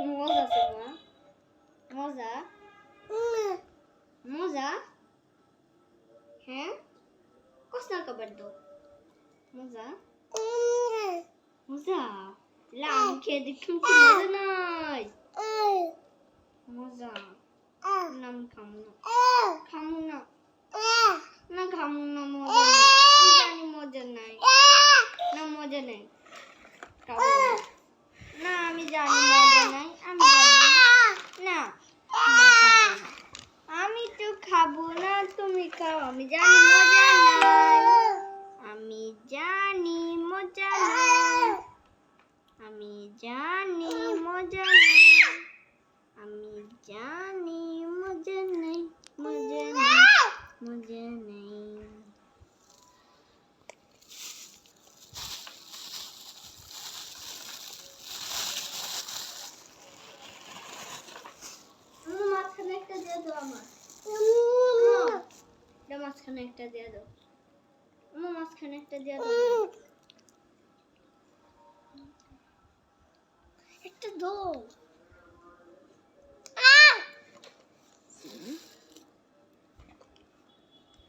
মজা আছে মা, মজা মজা। হ্যাঁ কষ্ট কাবার দো মজা মজা। আমি খেয়ে দেখুন কি মজা নাই মজা। নাম খামু না খামু না না খামু না মজা নাই। আমি জানি মজা নাই না মজা নাই খাবো না আমি জানি মজা নাই আমি জানি না আমি তো খাবো না তুমি খাও আমি জানি মজা নাই আমি জানি মজা নাই আমি জানি মজা নাই আমি জানি মজা নাই মজা নাই মজা নাই। মাঝখানে একটা দিয়ে দাও আমার মাঝখানে একটা দিয়ে দাও মাঝখানে একটা দিয়ে দাও একটা দাও।